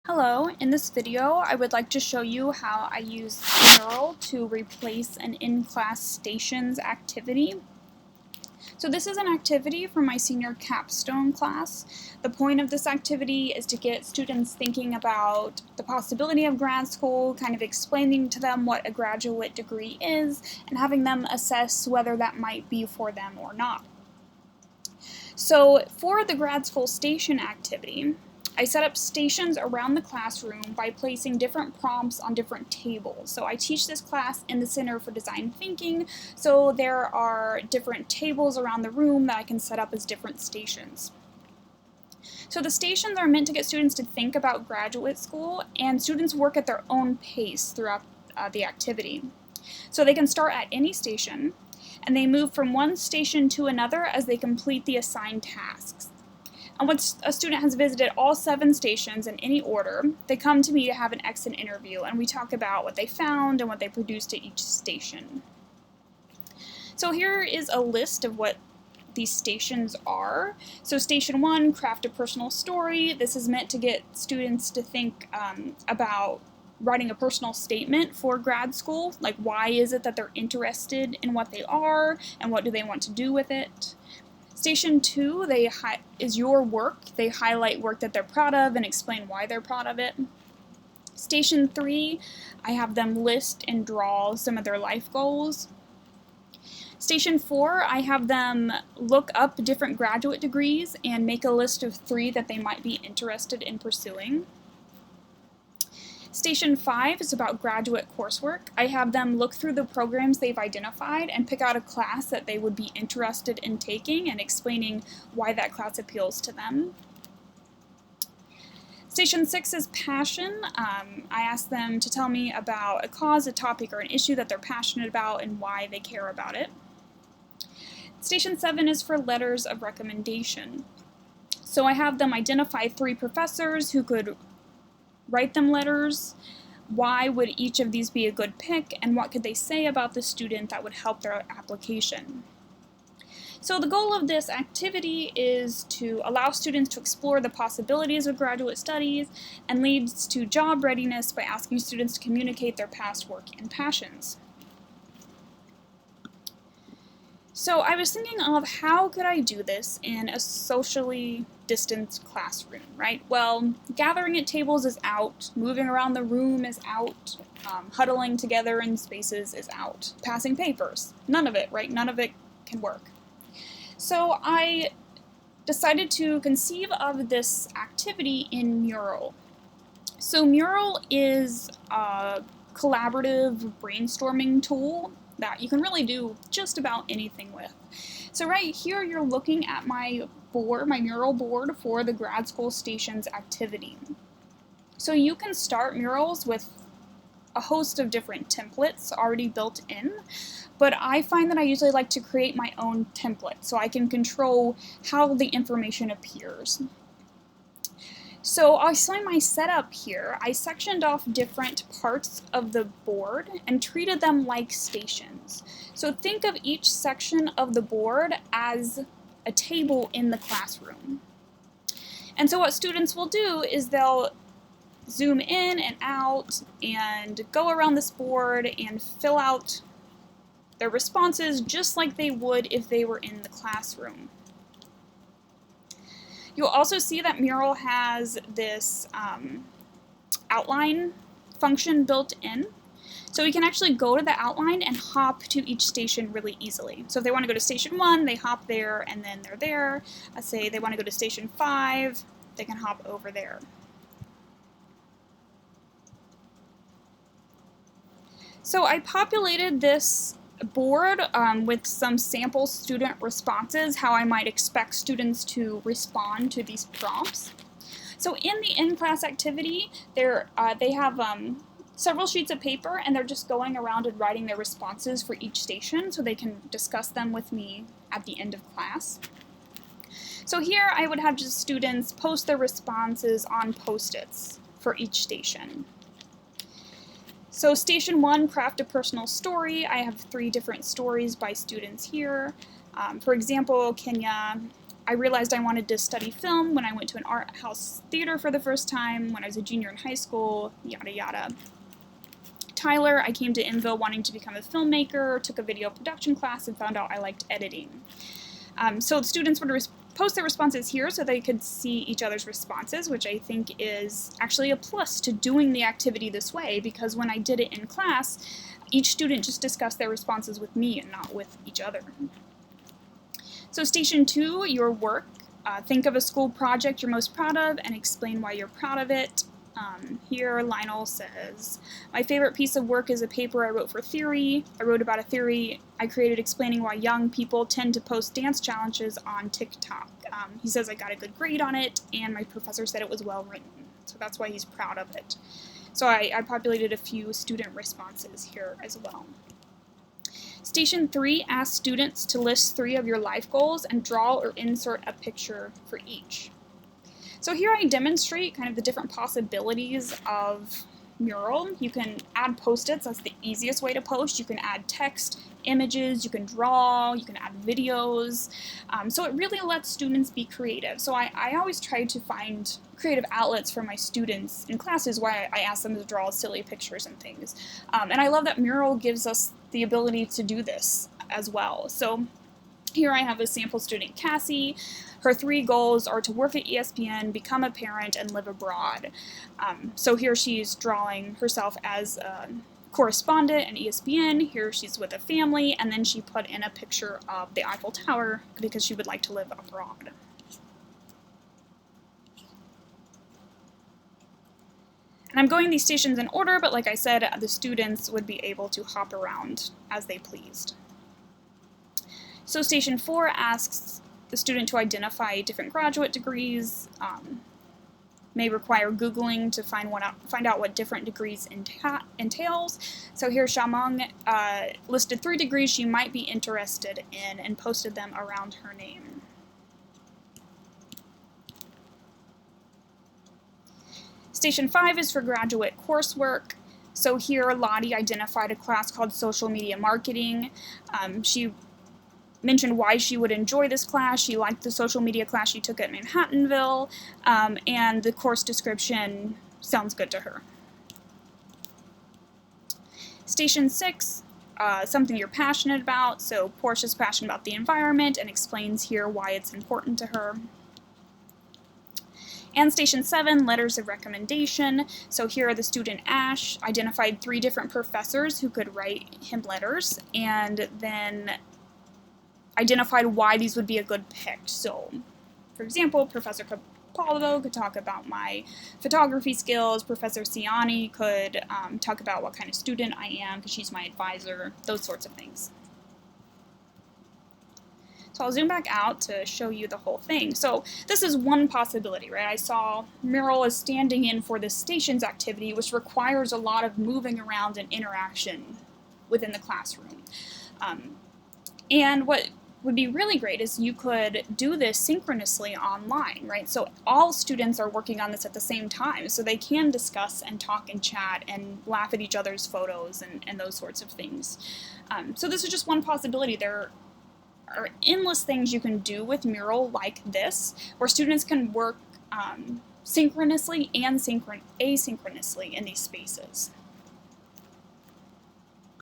Hello, in this video I would like to show you how I use Mural to replace an in-class stations activity. So this is an activity for my senior capstone class. The point of this activity is to get students thinking about the possibility of grad school, kind of explaining to them what a graduate degree is, and having them assess whether that might be for them or not. So for the grad school station activity, I set up stations around the classroom by placing different prompts on different tables. So I teach this class in the Center for Design Thinking, so there are different tables around the room that I can set up as different stations. So the stations are meant to get students to think about graduate school, and students work at their own pace throughout the activity. So they can start at any station, and they move from one station to another as they complete the assigned tasks. And once a student has visited all 7 stations in any order, they come to me to have an exit interview, and we talk about what they found and what they produced at each station. So here is a list of what these stations are. So Station 1, craft a personal story. This is meant to get students to think about writing a personal statement for grad school, like why is it that they're interested in what they are and what do they want to do with it. Station 2 is your work. They highlight work that they're proud of and explain why they're proud of it. Station 3, I have them list and draw some of their life goals. Station 4, I have them look up different graduate degrees and make a list of 3 that they might be interested in pursuing. Station 5 is about graduate coursework. I have them look through the programs they've identified and pick out a class that they would be interested in taking and explaining why that class appeals to them. Station 6 is passion. I ask them to tell me about a cause, a topic, or an issue that they're passionate about and why they care about it. Station 7 is for letters of recommendation. So I have them identify 3 professors who could write them letters. Why would each of these be a good pick, and what could they say about the student that would help their application? So the goal of this activity is to allow students to explore the possibilities of graduate studies and leads to job readiness by asking students to communicate their past work and passions. So I was thinking of how could I do this in a socially distanced classroom, right? Well, gathering at tables is out, moving around the room is out, huddling together in spaces is out, passing papers, none of it, right? None of it can work. So I decided to conceive of this activity in Mural. So Mural is a collaborative brainstorming tool that you can really do just about anything with. So right here you're looking at my board, my Mural board for the grad school stations activity. So you can start murals with a host of different templates already built in, but I find that I usually like to create my own template so I can control how the information appears. So I saw my setup here. I sectioned off different parts of the board and treated them like stations. So think of each section of the board as a table in the classroom. And so what students will do is they'll zoom in and out and go around this board and fill out their responses just like they would if they were in the classroom. You'll also see that Mural has this outline function built in. So we can actually go to the outline and hop to each station really easily. So if they want to go to station 1, they hop there and then they're there. Let's say they want to go to station 5, they can hop over there. So I populated this board with some sample student responses, how I might expect students to respond to these prompts. So in the in-class activity, they have several sheets of paper, and they're just going around and writing their responses for each station so they can discuss them with me at the end of class. So here I would have just students post their responses on Post-its for each station. So Station 1, craft a personal story. I have 3 different stories by students here. For example, Kenya I realized I wanted to study film when I went to an art house theater for the first time when I was a junior in high school, yada yada. Tyler, I came to Inville wanting to become a filmmaker, took a video production class, and found out I liked editing. So the students would post their responses here so they could see each other's responses, which I think is actually a plus to doing the activity this way, because when I did it in class, each student just discussed their responses with me and not with each other. So station 2, your work. Think of a school project you're most proud of and explain why you're proud of it. Here Lionel says, my favorite piece of work is a paper I wrote for theory. I wrote about a theory I created explaining why young people tend to post dance challenges on TikTok. He says I got a good grade on it and my professor said it was well written. So that's why he's proud of it. So I populated a few student responses here as well. Station 3 asks students to list 3 of your life goals and draw or insert a picture for each. So here I demonstrate kind of the different possibilities of Mural. You can add post-its, that's the easiest way to post. You can add text, images, you can draw, you can add videos. So it really lets students be creative. So I always try to find creative outlets for my students in classes where I ask them to draw silly pictures and things. And I love that Mural gives us the ability to do this as well. So here I have a sample student, Cassie. Her 3 goals are to work at ESPN, become a parent, and live abroad. So here she's drawing herself as a correspondent at ESPN. Here she's with a family, and then she put in a picture of the Eiffel Tower because she would like to live abroad. And I'm going these stations in order, but like I said, the students would be able to hop around as they pleased. So station 4 asks the student to identify different graduate degrees, may require Googling to find out what different degrees entails. So here Shamong listed 3 degrees she might be interested in and posted them around her name. Station 5 is for graduate coursework. So here Lottie identified a class called Social Media Marketing. She mentioned why she would enjoy this class. She liked the social media class she took at Manhattanville, and the course description sounds good to her. Station 6, something you're passionate about. So Portia's passionate about the environment and explains here why it's important to her. And station 7, letters of recommendation. So here the student Ash identified 3 different professors who could write him letters, and then identified why these would be a good pick. So, for example, Professor Capaldo could talk about my photography skills. Professor Ciani could talk about what kind of student I am because she's my advisor, those sorts of things. So I'll zoom back out to show you the whole thing. So this is one possibility, right? I saw Mural is standing in for the stations activity, which requires a lot of moving around and interaction within the classroom. And what would be really great is you could do this synchronously online, right? So all students are working on this at the same time, so they can discuss and talk and chat and laugh at each other's photos and those sorts of things. So this is just one possibility. There are endless things you can do with Mural like this, where students can work synchronously and asynchronously in these spaces.